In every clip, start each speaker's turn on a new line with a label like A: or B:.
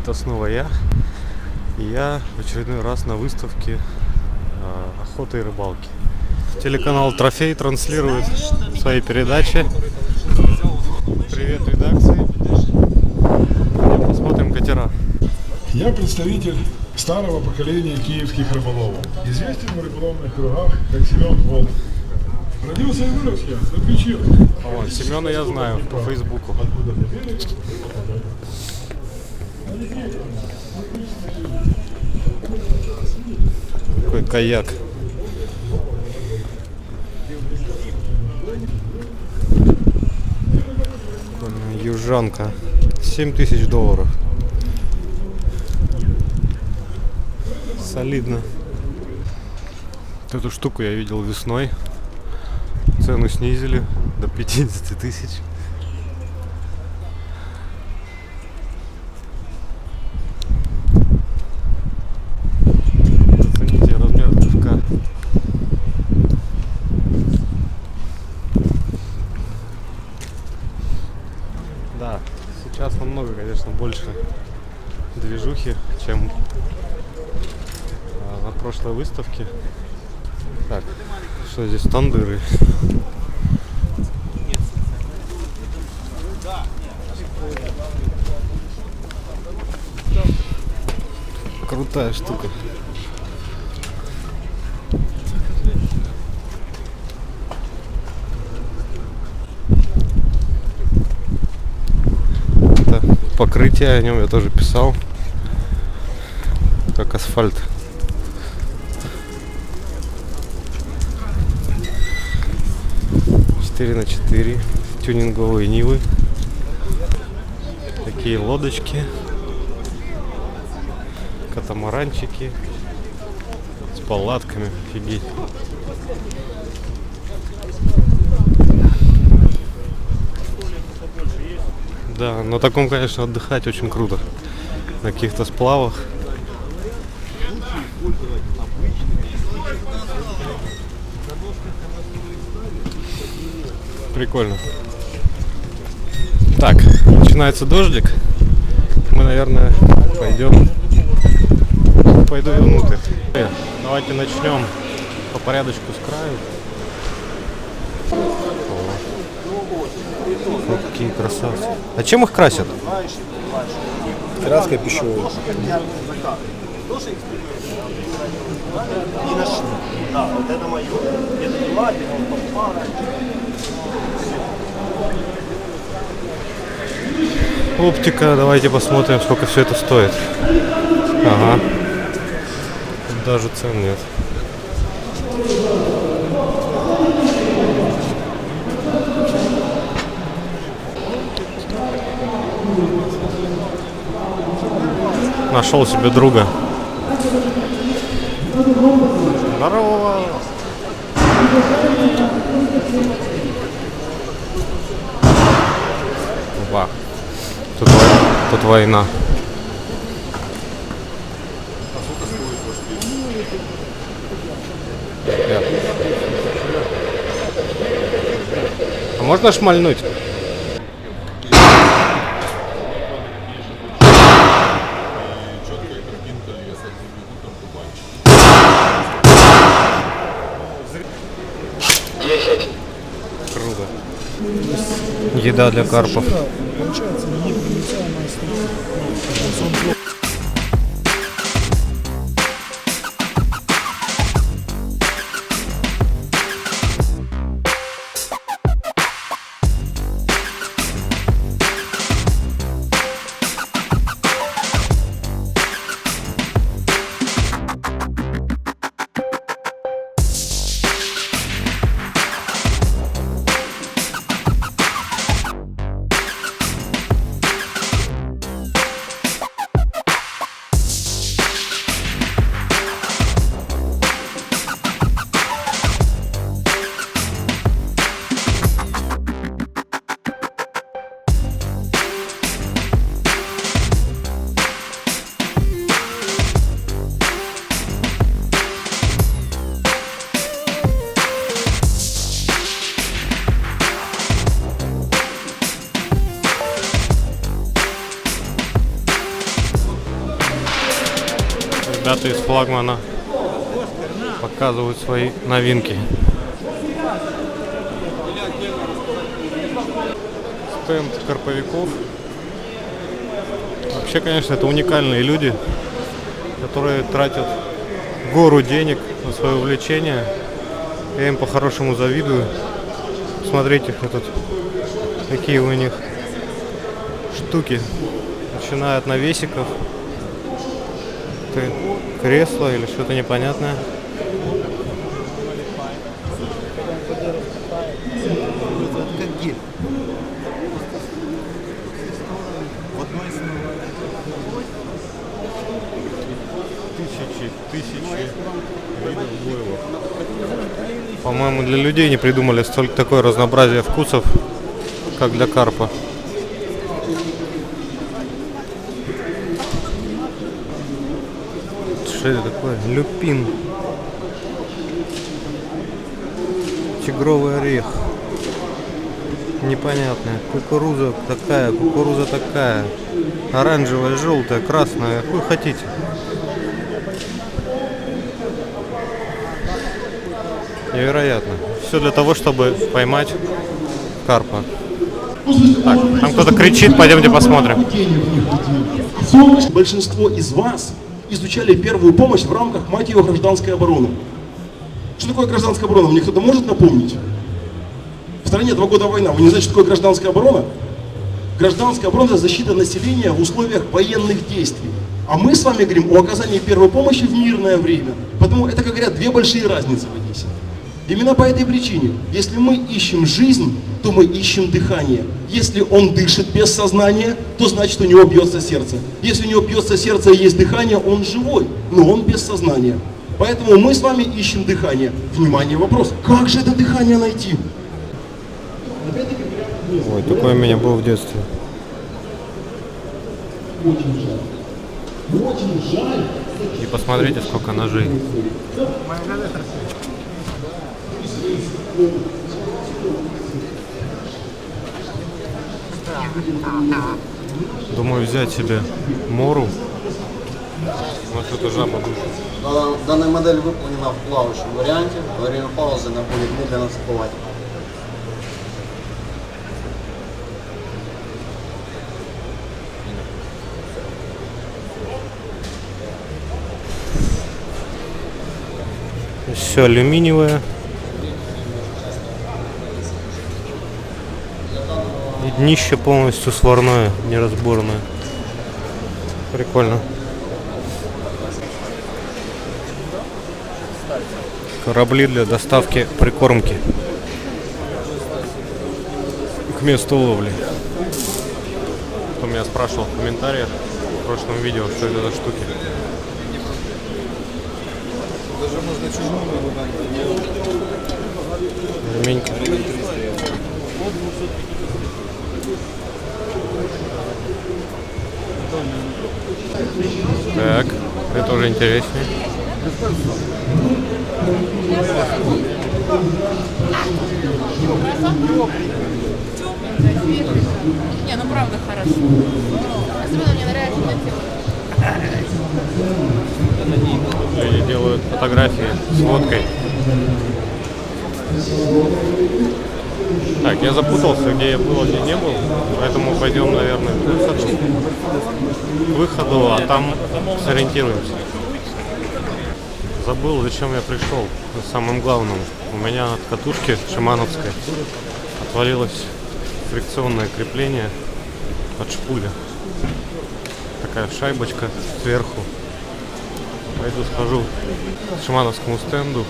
A: это снова я. И я в очередной раз на выставке охоты и рыбалки. Телеканал «Трофей» транслирует свои передачи. Привет редакции. Посмотрим катера.
B: Я представитель старого поколения киевских рыболовов. Известен в рыболовных кругах как Семен Волк. Родился и вырос я на Печерах.
A: О, Семена я знаю по Фейсбуку. Какой каяк. Южанка. $7000. Солидно. Эту штуку я видел весной. Цену снизили до 50 000. Зацените размер плавка. Да, сейчас намного, конечно, больше движухи, чем на прошлой выставке. Так, что здесь, тандыры? Крутая штука. Это покрытие, о нем я тоже писал, как асфальт. На 4 тюнинговые нивы, такие лодочки, катамаранчики с палатками, офигеть. Да, на таком, конечно, отдыхать очень круто, на каких-то сплавах. Прикольно. Так, начинается дождик. Мы, наверное, пойду я внутрь. Давайте начнем по порядочку с краю. О, какие красавцы. А чем их красят?
C: Краской пищевой. Да, вот это мое. Это платье, он попал.
A: Оптика, давайте посмотрим, сколько все это стоит. Ага. Тут даже цен нет. Нашел себе друга. Здорово! Ва. Тут война. А можно шмальнуть? Круто. Еда для карпов.
B: Получается непроницаемая структура.
A: Ребята из флагмана показывают свои новинки. Стенд карповиков. Вообще, конечно, это уникальные люди, которые тратят гору денег на свое увлечение. Я им по-хорошему завидую. Смотрите, какие у них штуки. Начиная от навесиков, кресло или что-то непонятное. Тысячи видов буйлов. По-моему, для людей не придумали столько такое разнообразие вкусов, как для карпа. Что это такое? Люпин. Тигровый орех. Непонятная. Кукуруза такая. Оранжевая, желтая, красная. Какую хотите. Невероятно. Все для того, чтобы поймать карпа. Так, там кто-то кричит, пойдемте посмотрим.
D: Большинство из вас изучали первую помощь в рамках, мать ее, гражданской обороны. Что такое гражданская оборона? Мне кто-то может напомнить? В стране 2 года война. Вы не знаете, что такое гражданская оборона? Гражданская оборона – это защита населения в условиях военных действий. А мы с вами говорим о оказании первой помощи в мирное время. Потому это, как говорят, 2 большие разницы в Одессе. Именно по этой причине, если мы ищем жизнь, то мы ищем дыхание. Если он дышит без сознания, то значит у него бьется сердце. Если у него бьется сердце и есть дыхание, он живой, но он без сознания. Поэтому мы с вами ищем дыхание. Внимание, вопрос. Как же это дыхание найти?
A: Ой, такое у меня было в детстве. И посмотрите, сколько ножей. Думаю взять себе мору. Вот это жаба душит.
E: Данная модель выполнена в плавающем варианте. Во время паузы она будет медленно всплывать.
A: Все алюминиевое. И днище полностью сварное, неразборное. Прикольно. Корабли для доставки прикормки к месту ловли. Кто меня спрашивал в комментариях в прошлом видео, что это за штуки. Алюминька. Так, это уже интереснее.
F: Не, ну правда хорошо. Особенно мне нравится эта тема.
A: Люди делают фотографии с водкой. Так, я запутался, где я был, где не был, поэтому пойдем, наверное, к выходу, а там сориентируемся. Забыл, зачем я пришел, самым главным. У меня от катушки шимановской отвалилось фрикционное крепление от шпули. Такая шайбочка сверху. Пойду схожу к шимановскому стенду.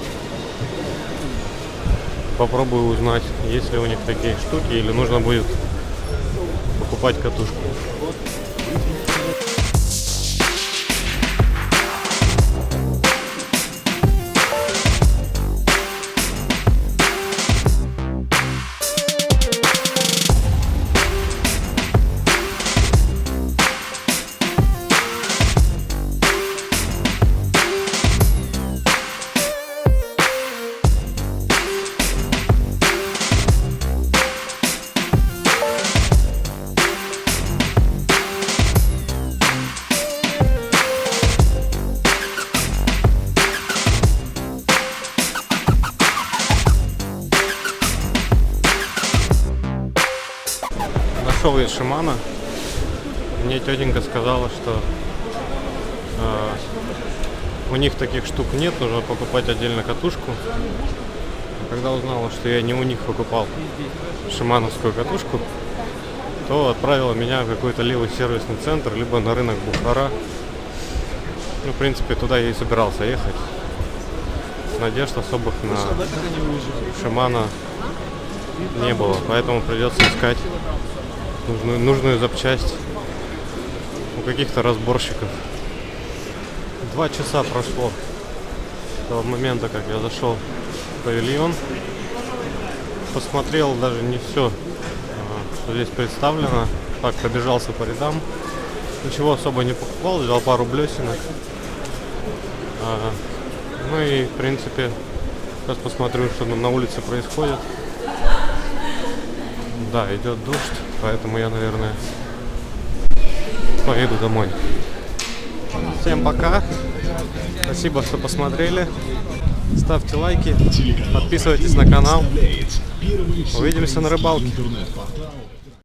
A: Попробую узнать, есть ли у них такие штуки, или нужно будет покупать катушку. Нашел я Shimano. Мне тетенька сказала, что у них таких штук нет, нужно покупать отдельно катушку. А когда узнала, что я не у них покупал шимановскую катушку, то отправила меня в какой-то левый сервисный центр, либо на рынок Бухара. Ну, в принципе, туда я и собирался ехать. Надежд особых на Shimano не было, поэтому придется искать нужную запчасть у каких-то разборщиков. 2 часа прошло с того момента, как я зашел в павильон. Посмотрел даже не все, что здесь представлено. Так, пробежался по рядам. Ничего особо не покупал, взял пару блесенок. Ну и, в принципе, сейчас посмотрю, что на улице происходит. Да, идет дождь, поэтому я, наверное, поеду домой. Всем пока. Спасибо, что посмотрели. Ставьте лайки, подписывайтесь на канал. Увидимся на рыбалке.
B: Интернет-портал